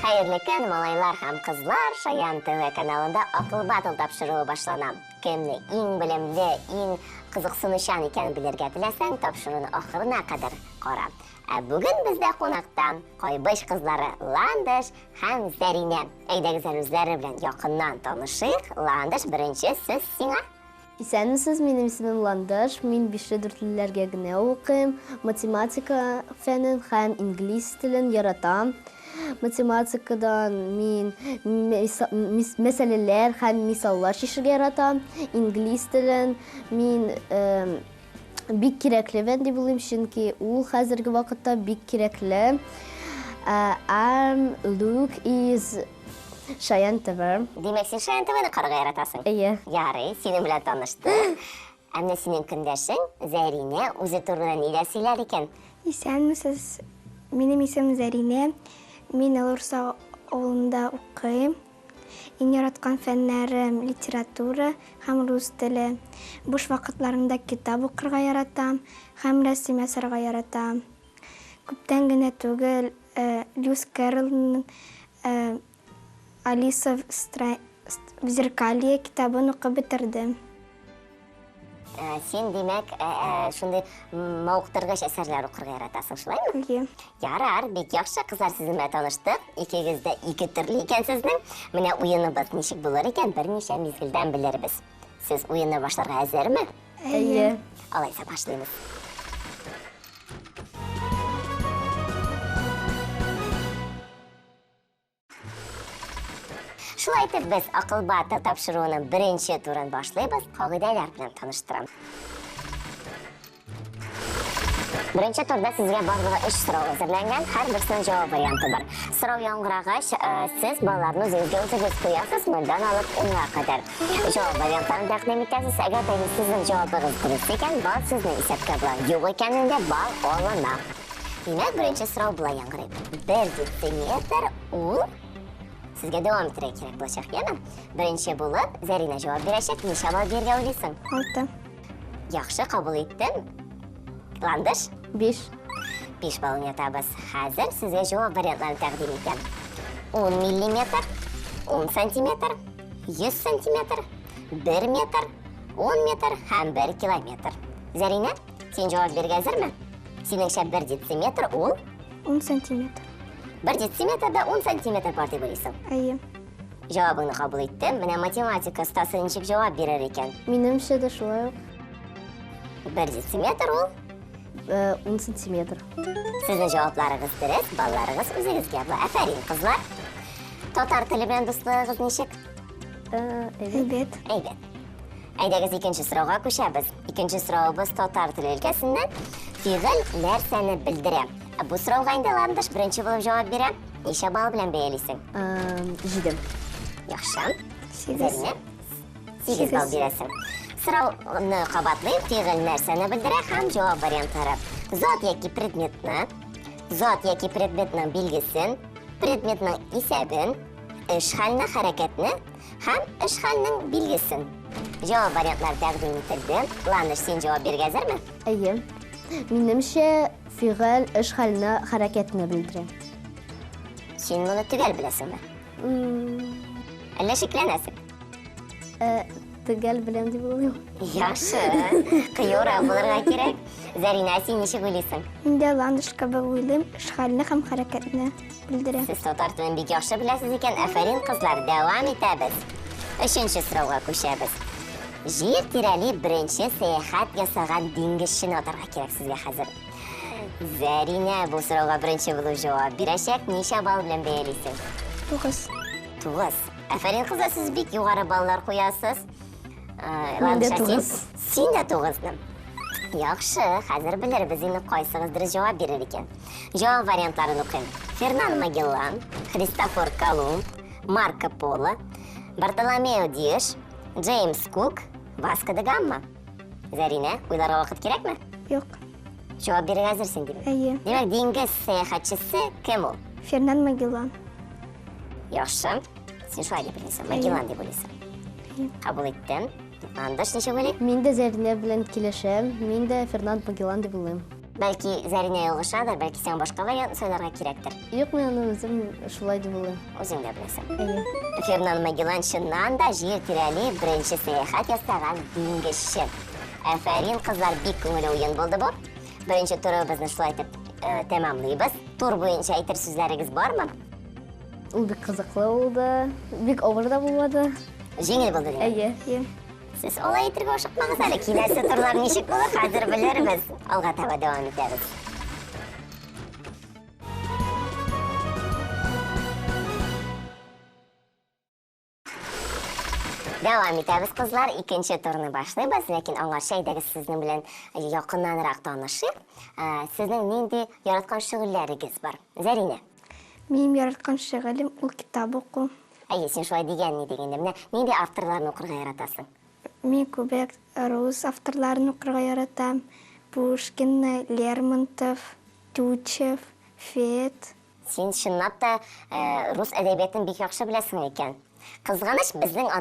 Hayırlı gün малайлар һәм кызлар, Шаян ТВ каналында акыл батыл тапшыруы башлана. Кемне иң белемле, иң кызыксынучан икәнен белергә теләсәң, тапшыруны ахырына кадәр кара. Бүген бездә кунакта Кайбыш кызлары Ландыш һәм Зәринә. Әйдәгез үзләре белән якыннан танышыйк. Ландыш, беренче сүз сиңа. Исәнмесез, минем исемем Ландыш. Мин 5-4 генә укыйм. Математика фәнен һәм инглиз телен яратам. Математикадан мин мәсьәләләр һәм мисаллар чишергә яратам. Инглиз телен мин бик кирәкле дип уйлыйм, чөнки ул хәзерге вакытта бик кирәкле. Look is Шаян ТВ. Димәк, син Шаян ТВны карарга яратасың? Әйе. Ярый, синең белән таныштык. Әмма синең көндәшең Зәринә үзе турында ниләр сөйләр икән? Исәнмесез, минем исемем Зәринә. Мин Алурса авылында укыйм. Иң яраткан фәннәрем литература һәм рус теле. Буш вакытларымда китап укырга яратам һәм рәсем ясарга яратам. Күптән генә түгел Льюис Кэрроллның Алиса в зеркалье китабын укып бетердем. Син, димәк, шундай мауктыргыч әсәрләр укырга яратасың, шулаймы? Әйе. Ярар, бик яхшы, кызлар, сез белән таныштык. Икегез дә ике төрле икәнсезнең. Менә уеныбыз ничек булыр икән, берничә мизгелдән белербез. Сез уенны башларга әзерме? Әйе. Алайса башлыйбыз. Шулай итеп, без акыл батыл тапшыруының беренче турын башлыйбыз, кагыйдәләр белән таныштырам. Беренче турда сезгә барлыгы 3 сорау әзерләнгән, һәр берсенең җавап варианты бар. Сорау яңгырагач, сез балаларны үзегез куясыз, мондан алып 10-га кадәр. Җавап вариантларын тәкъдим итәсез. Әгәр дә сезнең җавабыгыз дөрес икән, бал сезнең исәпкә була. Юк икәнендә бал алына. Димәк, беренче сорау була яңгырый. 1 дециметр ул Сезгә дәвам итәргә кирәк булачак, яме? Беренче булып, Зәринә җавап бирәчәк. Ничә бал бирергә уйлыйсың? 6. Яхшы, кабул иттем. Ландыш? 5. 5 балын ятабыз. Хәзер сезгә җавап вариантларын тәкъдим итәм. 10 миллиметр, 10 сантиметр, 100 сантиметр, 1 метр, 10 метр һәм 1 километр. Зәринә, син җавап бирергә әзерме? Синеңчә 1 дециметр ул 10 сантиметр. 1 дециметрда 10 сантиметр бар дип уйлыйсың. Әйе. Җавабыңны кабул иттем. Менә математика остасы ничек җавап бирер икән? Минемчә дә шулай ук. 1 дециметр ул 10 сантиметр. Сезнең җавапларыгыз дөрес, балларыгыз үзегезгә була. Афәрин, кызлар. Татар теле белән дуслыгыгыз ничек? Әйбәт. Әйбәт. Әйдәгез икенче сорауга күчәбез. Икенче сораубыз татар теле өлкәсеннән. Фигыль нәрсәне белдерә? Бу сорауга инде Ландыш беренче булып җавап бирә. Ничә балл белән бәялисең? 7. Яхшы. 8. Зәринә, 8 балл бирәсең. Сорауны кабатлый, фигыль нәрсәне белдерә һәм җавап вариантлары. Зат яки предметның билгесен, предметның исәбен, эш хәлне, хәрәкәтне һәм эш хәлнең билгесен. Җавап вариантлары тәкъдим ителде. Ландыш, син җавап бирергә әзерме? Әйе. Минемчә фигыль эш хәлне, хәрәкәтне белдерә. Син моны төгәл беләсеңме? Әллә шикләнәсең? Төгәл беләм дип уйлыйм. Яхшы, кыюра булырга кирәк. Зәринә, син ничек уйлыйсың? Инде Ландыш кебек уйлыйм, эш хәлне һәм хәрәкәтне белдерә. Сез татар телен бик яхшы беләсез икән. Афәрин, кызлар, дәвам итәбез. Өченче сорауга күчәбез. Җир тирәли беренче сәяхәт ясаган диңгезчене атарга кирәк сезгә хәзер. Зәринә бу сорауга беренче булып җавап бирәчәк. Ничә балл белән бәялисең? 9. 9. Афәрин, кызлар, сез бик югары баллар куясыз. Мин дә Ландыш, 9. Син дә 9-ны. Яхшы, хәзер белербез инде кайсыгыз дөрес җавап бирер икән. Җавап вариантларын укыйм. Фернан Магеллан, Христофор Колумб, Марко Поло, Бартоломео Диаш, Джеймс Кук, Васко да Гама. Зәринә, уйларга вакыт кирәкме? Юк. Җавап бирергә әзерсең дип. Әйе. Димәк, диңгез сәяхәтчесе кем ул? Фернан Магеллан. Яхшы. Син шулай дип уйлыйсың, Магеллан дип уйлыйсың. Кабул иттем. Ландыш, ничек уйлый? Мин дә Зәринә белән килешәм. Мин дә Фернанд Магеллан дип уйлыйм. Belki Zerine yolğuşadır, belki sen başka variant söylerge kerektir. Yok, men özüm şulay деп ойлойм. Özün de bilesen. Әйе. Fernan Magellan şundan da jir tireli birinci seyahat yasagan dingişi. Aferin kızlar, bik көңілі oyun boldu bu. Birinci turu bizni şulay etip tamamlayız. Tur boyunca aytır sözlerigiz var mı? Ул бик кызыклы булды. Бик авыр да булмады. Жеңіл болды değil mi? Әйе. Siz olay etirge oşukmağız әлі. Келесі turlar нешік olur, қазір білерміз. Алға таба devam ederiz. Devam ederiz kızlar. İkinci turunu başlayız. Lekin oңарча әйдәгез sizin bilen yakınlanırak tanışık. Sizin nindi yaratkan şügüllerigiz var? Zerine. Минем яраткан шөгылем ул китап уку. Әйе, сен шулай деген не дегенде, менә нинди авторларны укырга яратасың? Мин күбрәк рус авторларын укырга яратам. Пушкин, Лермонтов, Тютчев, Фет. Сен чынлап та рус әдәбиятын бик яхшы беләсең икән. Кызганыч, безнең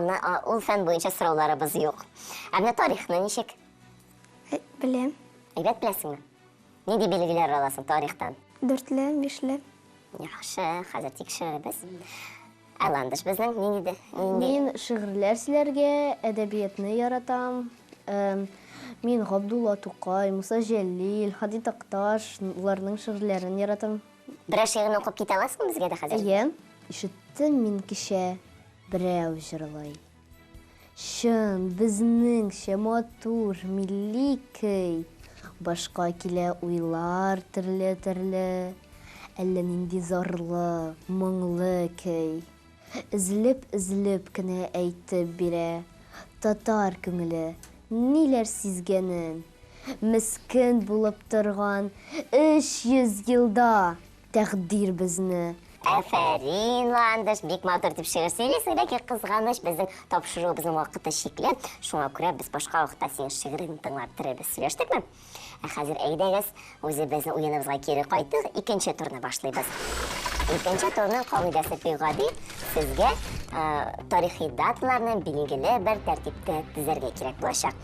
ул фән буенча сорауларыбыз юк. Әмма тарихны ничек? Беләм. Әйбәт беләсеңме? Нинди билгеләр аласың тарихтан? 4ле, 5ле. Яхшы, хәзер тикшерәбез. Аландыш безнең нинди? Мин шигырьләр сөйләргә, әдәбиятны яратам. Мин Габдулла Тукай, Муса Җәлил, Хади Такташ, уларның шигырьләрен яратам. Берәр шигырьне укып китә аласыңмы безгә дә хәзер? Әйе, ишеттем мин кичә берәү җырлый. Шын, безнеңчә матур, милли көй. Башка килә уйлар төрле-төрле. Әллә нинди зарлы, моңлы көй. Излеп кенә әйтеп бирә. Татар күңеле ниләр сизгәнен. Мискин булып торган 300 елда тәкъдир безне. Афәрин, Ландыш, бик матур дип шигырь сөйләсең, ләкин кызганыч, безнең тапшыруыбызның вакыты чикле. Шуңа күрә без башка вакытта синең шигырьеңне тыңлап торабыз. Сөйләштекме? Хәзер әйдәгез, үзебезнең уеныбызга кире кайтыйк, икенче турны башлыйбыз. Икенче турның кагыйдәсе бик гади. Сезгә тарихи даталарны билгеле бер тәртиптә тизәргә кирәк булачак.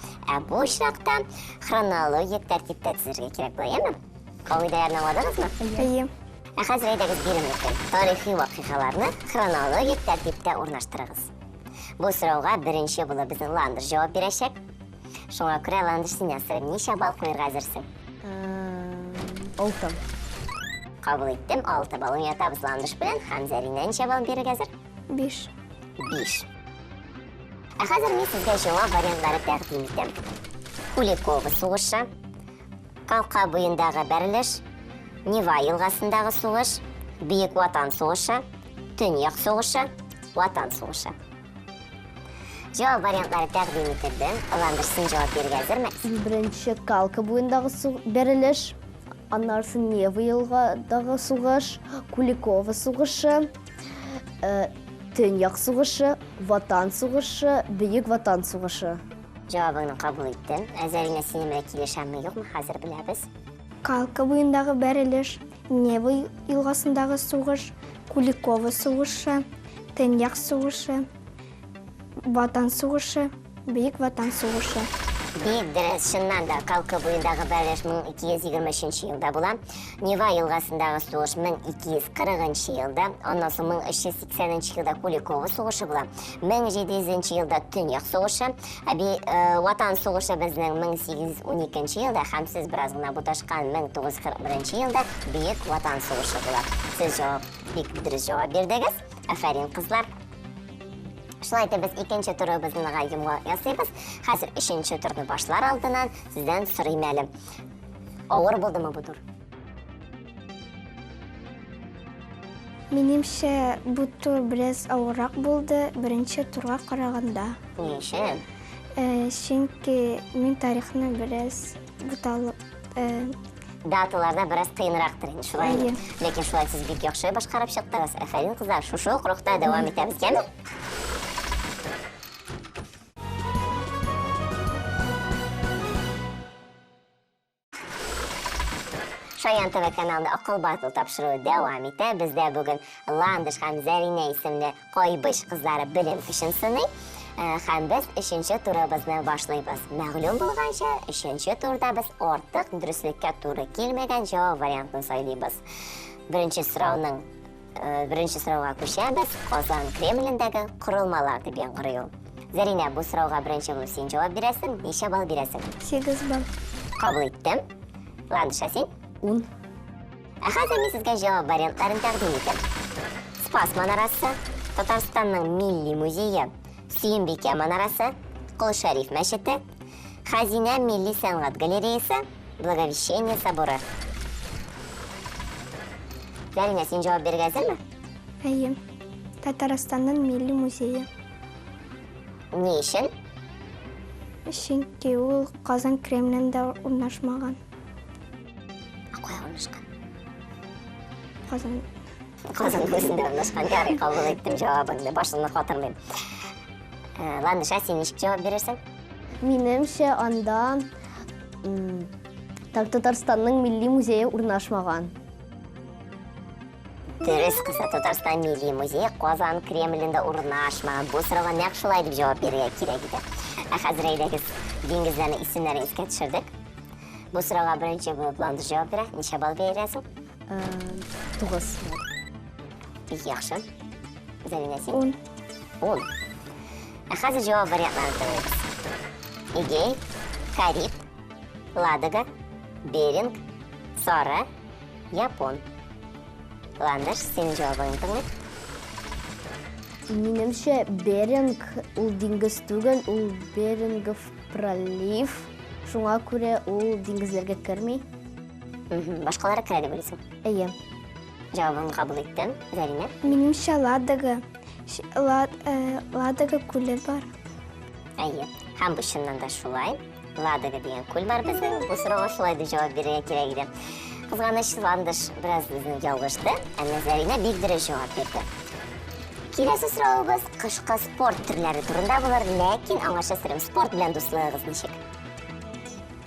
Бу очракта хронологик тәртиптә тизәргә кирәк була, яме? Кагыйдәләрне аңладыгызмы? Әйе. Хәзер әйдәгез биремлеккән тарихи вакыйгаларны хронологик тәртиптә урнаштырыгыз. Бу сорауга беренче булып безнең Ландыш җавап бирәчәк. Шуңа күрә Ландыш сиңа сорыйм, ничә балл куярга әзерсең? 6. Кабул иттем, 6 балл уятабыз Ландыш белән. Һәм Зәринә ничә балл бирергә әзер? 5. 5. Хәзер мин сезгә җавап вариантлары тәкъдим итәм. Куликова сугышы, Калка буендагы бәрелеш, Нева елгасындагы сугыш, Бөек Ватан сугышы, Төньяк сугышы, Ватан сугышы. Җавап вариантлары тәкъдим ителде. Ландыш, син җавап бирергә әзерме? Беренче Калка буендагы бәрелеш, аннары Нева елгадагы сугыш, Куликова сугышы, Төньяк сугышы, Ватан сугышы, Бөек Ватан сугышы. Җавабыңны кабул иттем. Зәринә синең килешәме юкмы? Хәзер беләбез. Калка буендагы бәрелеш, Нева елгасындагы сугыш, Куликова сугышы, Төньяк сугышы, Ватан сугышы, Бөек Ватан сугышы. Бик дөрес, чыннан да Калка буендагы бәрелеш 1223 елда була. Нева елгасындагы сугыш 1240 елда, аннан соң 1380 елда Куликова сугышы була. 1700 елда Төньяк сугышы, Ватан сугышы безнең 1812 елда, һәм сез бераз гына буташкан 1941 елда Бөек Ватан сугышы була. Сез бик дөрес җавап бирдегез. Афәрин, кызлар. Шулай итеп без икенче турыбызны гайымга ясыйбыз. Хәзер өченче турны башлар алдыннан сездән сорыйм әле. Авыр булдымы бу тур? Минемчә, бу тур бераз авыррак булды беренче турга караганда. Ни өчен? Чөнки мин тарихны бераз буталып, Даталарда бераз кыйнрактыр инде, шулай. Әйе. Ләкин шулай сез бик яхшы башкарып чыктыгыз. Афәрин, кызлар, шушы рухта дәвам итәбез, кәме? Шаян ТВ каналында Акыл батыл тапшыруы дәвам итә. Бездә бүген Ландыш һәм Зәринә исемле кайбыш кызлары белем өчен сыный. Һәм без 3нче турыбызны башлыйбыз. Мәгълүм булганча, 3нче турда без артык дөреслеккә туры килмәгән җавап вариантын сайлыйбыз. Беренче сорауга күчәбез. Казан Кремлендәге корылмалар дип яңгырый ул. Зарина, бу сорауга беренче булып син җавап бирәсең. Ничә балл бирәсең? 8 балл. Кабул иттем. Ландыша, син? 10. Хәзер мин сезгә җавап вариантларын тәкъдим итәм. Спас манарасы, Татарстанның милли музее, Сөембикә манарасы, Кол Шәриф мәчете, Хәзинә милли сәнгать галереясы, Благовещение соборы. Зарина, син җавап бирергә әзерме? Әйе. Татарстанның милли музейы. Ни өчен? Чөнки ул Казан Кремлендә урнашмаган. Кая урнашкан? Казан. Казан өзендә урнашкан. Ярый, кабул иттем җавабыңны. Башыңны катырмыйм. Ландыша, син ничек җавап бирерсең? Минемчә, анда Татарстанның милли музее урнашмаган. Дөрес, кыса, Татарстан милли музее Казан Кремлендә урнашмаган. Бу сорауга нәкъ шулай дип җавап бирергә кирәк иде. Хәзер әйдәгез, диңгезләрнең исемнәрен искә төшердек. Бу сорауга беренче булып Ландыш җавап бирә. Ничә балл бирәсең? 9. Бик яхшы. Зарина, син? 10. 10. Хәзер җавап вариантларын тыңлыйбыз. Эгей, Кариб, Ладога, Беринг, Сара, Япон. Ландыш, син җавабыңны тыңлый. Минемчә, Беринг ул диңгез түгел, ул Берингов пролив. Шуңа күрә ул диңгезләргә керми. Башкалары керә дип уйлыйсың. Әйе. Җавабыңны кабул иттем. Зарина? Минемчә, Ладога күле бар. Әйе. Һәм бу чыннан да шулай. Ладога дигән күл бар безнең. Бу сорауга шулай дип җавап бирергә кирәк иде. Кызганыч, Ландыш бераз безне ялгышты, әмма Зарина бик дөрес җавап бирде. Киләсе сораубыз кышкы спорт төрләре турында булыр, ләкин аңлаша сырым спорт белән дуслыгыгыз ничек?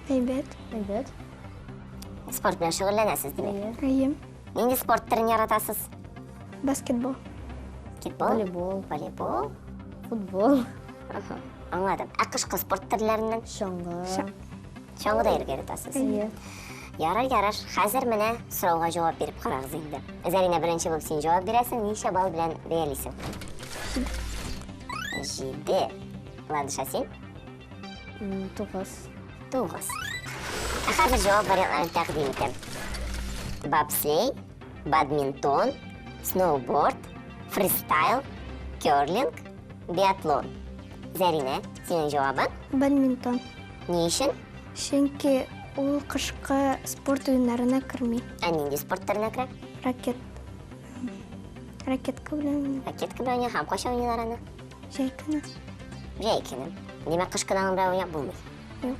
Әйбәт. Әйбәт. Спорт белән шөгыльләнәсез димәк. Әйе. Нинди спорт төрен яратасыз? Баскетбол. Баскетбол, Волейбол. волейбол. Футбол. Аңладым. Ә кышкы спорт төрләреннән Шаңғы. чаңгыда йөрергә яратасыз? Әйе. Ярар. Хәзер менә сорауга җавап биреп карагыз инде. Зарина, беренче булып син җавап бирәсең, ничә балл белән бәялисең? 7. Ландыша, син? 9. 9. Хәзер җавап вариантларын тәкъдим итәм. Бобслей, бадминтон, сноуборд, фристайл, керлинг, биатлон. Зарина, синең җавабың? Бадминтон. Ни өчен? Чөнки ул кышкы спорт уеннарына керми. Ә нинди спорт төренә керә? Ракетка белән Ракетка белән һәм кайчан уйныйлар аны? җәй көне. Җәй көне. Димәк, кышкыдан белән уйнап булмый. Юк.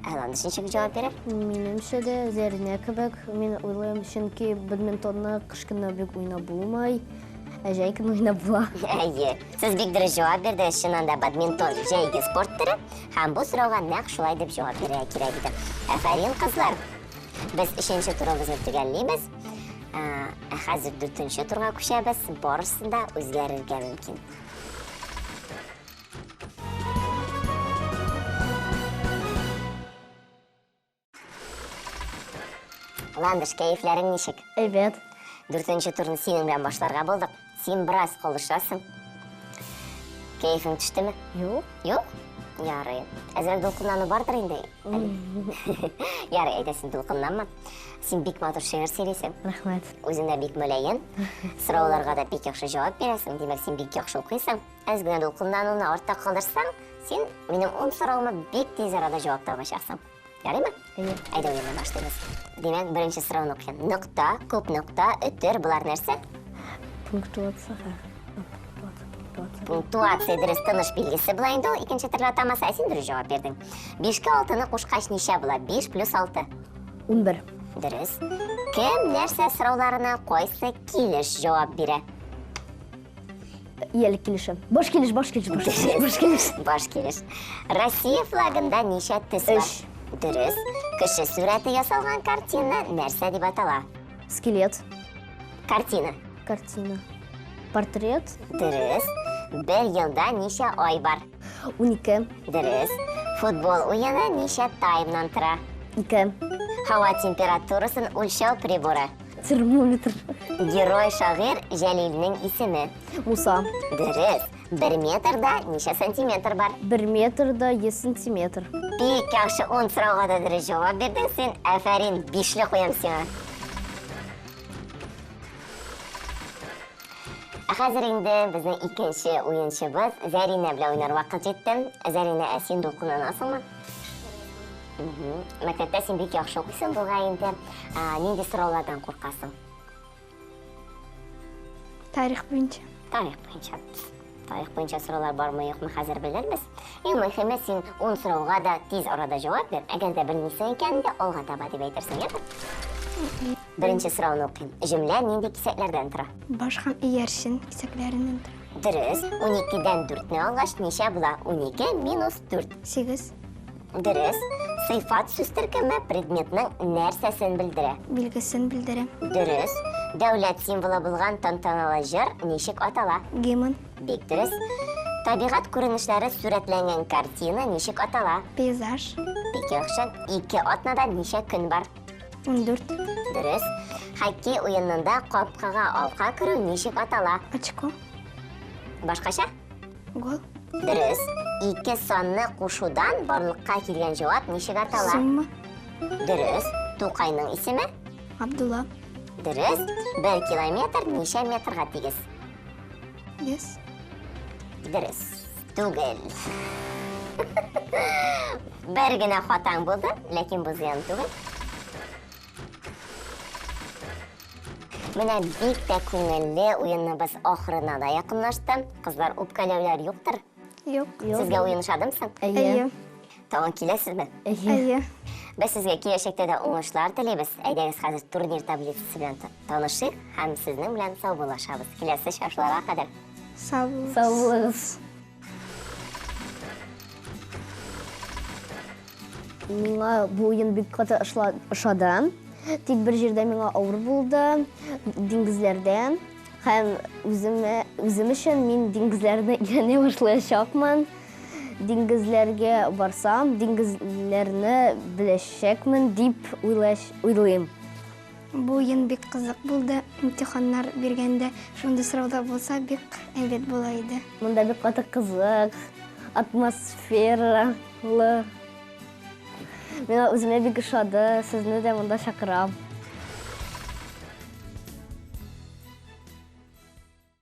Ландыш ничек җавап бирер? Минемчә дә Зарина кебек, мин уйлыйм, чөнки бадминтонны кыш көнне бик уйнап булмай, ә җәй көнне уйнап була. Әйе. Сез бик дөрес җавап бирдегез. Чыннан да бадминтон җәйге спорт төре һәм бу сорауга нәкъ шулай дип җавап бирергә кирәк иде. Афәрин, кызлар. Без 3нче турыбызны төгәллибез. Хәзер 4нче турга күчәбез. Барысы да үзгәрергә мөмкин. Ландыш, кәефләрең ничек? Әйбәт. 4нче турны синең белән башларга булдык. Син бераз калышасың. Кәефең төштеме? Юк. Юк? Ярый. Әзрәк дулкынлану бардыр инде. Ярый, әйдә, син дулкынланма. Син бик матур шигырь сөйлисең. Рәхмәт. Үзең дә бик мөләйен. Сорауларга да бик яхшы җавап бирәсең. Димәк, син бик яхшы укыйсың. Әз генә дулкынлануны артта калдырсаң, син минем 10 сорауыма бик тиз арада җавап табачаксың. Ярыймы? Әйе. Әйдә, уенны башлыйбыз. Димәк, беренче сорауны укыйм. Нокта, күп нокта, өтер, булар нәрсә? Пунктуация. Пунктуация дөрес тыныш билгесе була инде ул. Икенче төрле атамасы, син дөрес җавап бирдең. 5-кә 6-ны кушкач ничә була? 5 + 6. 11. Дөрес. Кем нәрсә сорауларына кайсы килеш җавап бирә? Ел килешем. Баш килеш. Баш килеш. Россия флагында ничә төс бар? 3. Дөрес. Кеше сурәте ясалган картина нәрсә дип атала? Скелет. Картина. Картина. Портрет. Дөрес. Bir yılda неше ай бар? 12. Дөрес. Футбол уены неше таймнан тора? 2. Hava temperaturaсын өлчәү приборы. Термометр. Герой шагыйрь Җәлилнең исеме. Муса. Дөрес. 1 метрда неше сантиметр бар? 1 метрда 100 сантиметр. Бик яхшы 10 сорауга да дөрес җавап бирдең син. Афәрин, 5ле куям сиңа. Хәзер инде безнең икенче уенчыбыз Зәринә белән уйнар вакыт җитте. Зәринә, син дулкынланасыңмы? Мәктәптә син бик яхшы укыйсың бугай инде. Нинди сораулардан куркасың? Тарих буенча. Тарих буенча. Тарих буенча сораулар бармы, юкмы, хәзер белербез. Иң мөһиме, син 10 сорауга да тиз арада җавап бир. Әгәр дә белмисең икән дә, алга таба дип әйтерсең, яме? Беренче сорауны укыйм. Җөмлә нинди кисәкләрдән тора? Баш һәм иярчен кисәкләреннән тора. Дөрес. 12-дән 4-не алгач ничә була? 12 минус 4. 8. Дөрес. Сыйфат сүз төркеме предметның нәрсәсен белдерә? Билгесен белдерә. Дөрес. Дәүләт символы булган тантаналы җыр ничек атала? Гимн. Бик дөрес. Табигать күренешләре сурәтләнгән картина ничек атала? Пейзаж. Бик яхшы. 2 атнада ничә көн бар? 14. Дөрес. Хоккей уенында капкага алка керү ничек атала? Очко. Башкача? Гол. Дөрес. 2 санны кушудан барлыкка килгән җавап ничек атала? Сумма. Дөрес. Тукайның исеме? Абдулла. Дөрес. 1 километр ничә метрга тигез? 100. Дөрес. Түгел. Бер генә хатаң булды, ләкин бу зыян түгел. Менә бик тә күңелле уеныбыз ахырына да якынлашты. Кызлар, үпкәләүләр юктыр. Юк. Сезгә уен ошадымсың? Әйе. Тагын киләсезме? Әйе. Без сезгә киләчәктә дә уңышлар телибез. Әйдәгез хәзер турнир таблицасы белән танышыйк һәм сезнең белән саубуллашабыз. Киләсе чаршыларга кадәр. Сау булыгыз. Сау булыгыз. Миңа бу уен бик каты ошады. Тик бер җирдә миңа авыр булды. Диңгезләрдән. Һәм үзем өчен мин диңгезләрне өйрәнә башлаячакмын. Диңгезләргә барсам, диңгезләрне беләчәкмен дип уйлыйм. Бу уен бик кызык булды. Имтиханнар биргәндә шундый сораулар булса бик әйбәт була иде. Монда бик каты кызык, атмосфералы. Миңа үземә бик ошады. Сезне дә монда чакырам.